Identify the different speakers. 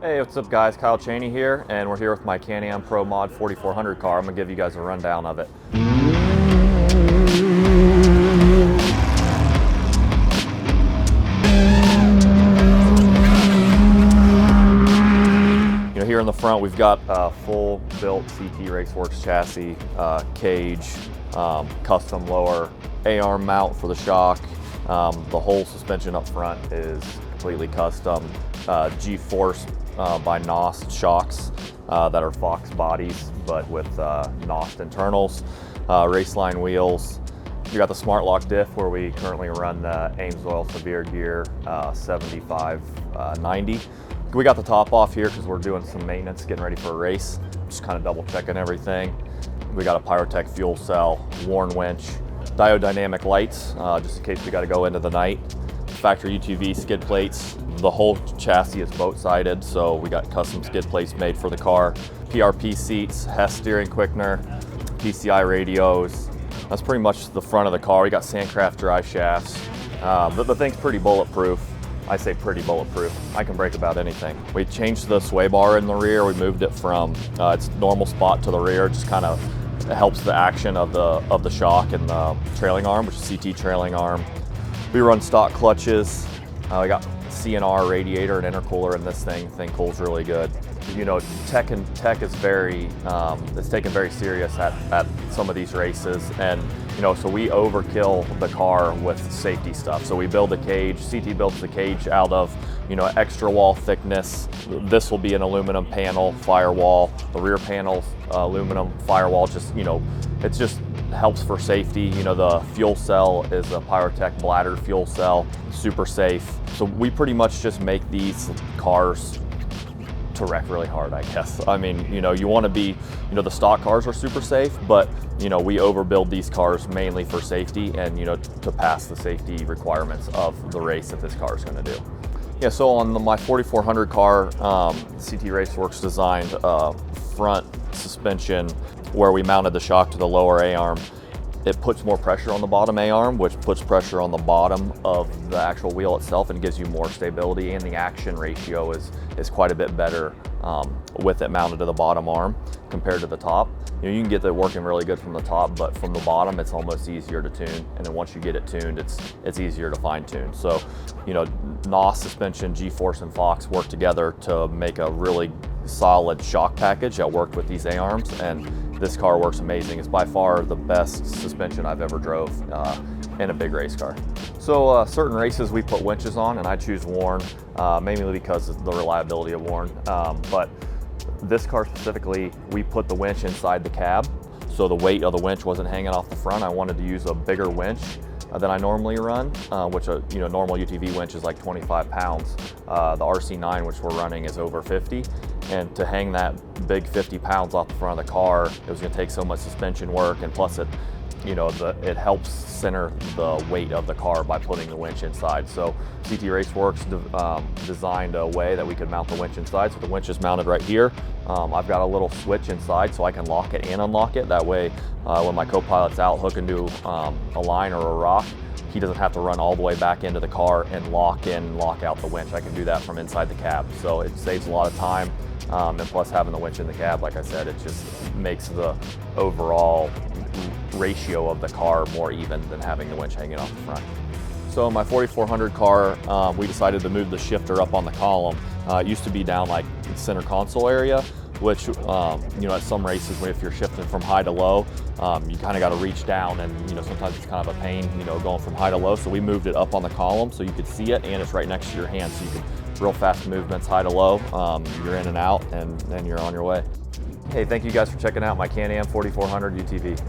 Speaker 1: Hey, what's up guys? Kyle Chaney here, and we're here with my Can-Am Pro Mod 4400 car. I'm gonna give you guys a rundown of it. Here in the front, we've got a full built CT Raceworks chassis, cage, custom lower A-arm mount for the shock. The whole suspension up front is completely custom. G-Force by NOS shocks that are Fox bodies, but with NOS internals. Raceline wheels. We got the Smart Lock diff where we currently run the Ames Severe Gear 7590. We got the top off here because we're doing some maintenance, getting ready for a race. Just kind of double checking everything. We got a Pyrotech fuel cell, Warn winch, diodynamic lights, just in case we got to go into the night. Factory UTV skid plates. The whole chassis is boat-sided, so we got custom skid plates made for the car. PRP seats, Hess steering quickener, PCI radios. That's pretty much the front of the car. We got Sandcraft drive shafts. The thing's pretty bulletproof. I say pretty bulletproof. I can break about anything. We changed the sway bar in the rear. We moved it from its normal spot to the rear. Just kind of helps the action of the shock and the trailing arm, which is CT trailing arm. We run stock clutches. We got CNR radiator and intercooler in this thing. Thing cools really good. You know, tech is very, it's taken very serious at some of these races, and you know, so we overkill the car with safety stuff. So we build a cage. CT builds the cage out of, you know, extra wall thickness. This will be an aluminum panel firewall. The rear panel's aluminum firewall. Just, you know, it just helps for safety. You know, the fuel cell is a Pyrotech bladder fuel cell, super safe. So we pretty much just make these cars to wreck really hard, I guess. I mean, you know, you want to be, you know, the stock cars are super safe, but you know, we overbuild these cars mainly for safety and, you know, to pass the safety requirements of the race that this car is going to do. Yeah, so on my 4400 car, CT Raceworks designed a front suspension where we mounted the shock to the lower A-arm. It puts more pressure on the bottom A-arm, which puts pressure on the bottom of the actual wheel itself and gives you more stability, and the action ratio is quite a bit better with it mounted to the bottom arm compared to the top. You know, you can get it working really good from the top, but from the bottom, it's almost easier to tune. And then once you get it tuned, it's easier to fine tune. So, you know, NOS suspension, G-Force, and Fox work together to make a really solid shock package that worked with these A-arms, and this car works amazing. It's by far the best suspension I've ever drove in a big race car. So certain races we put winches on, and I choose Warn, mainly because of the reliability of Warn. But this car specifically, we put the winch inside the cab, so the weight of the winch wasn't hanging off the front. I wanted to use a bigger winch than I normally run, which a normal UTV winch is like 25 pounds. The RC9, which we're running, is over 50. And to hang that big 50 pounds off the front of the car, it was going to take so much suspension work, and plus it helps center the weight of the car by putting the winch inside. So CT Raceworks designed a way that we could mount the winch inside. So the winch is mounted right here. I've got a little switch inside so I can lock it and unlock it. That way, when my co-pilot's out hooking to a line or a rock, he doesn't have to run all the way back into the car and lock in and lock out the winch. I can do that from inside the cab. So it saves a lot of time. And plus, having the winch in the cab, like I said, it just makes the overall ratio of the car more even than having the winch hanging off the front. So in my 4400 car, we decided to move the shifter up on the column. It used to be down like the center console area, which, you know, at some races, if you're shifting from high to low, you kind of got to reach down, and, you know, sometimes it's kind of a pain, you know, going from high to low. So we moved it up on the column so you could see it, and it's right next to your hand, so you can real fast movements, high to low. You're in and out, and then you're on your way. Hey, thank you guys for checking out my Can-Am 4400 UTV.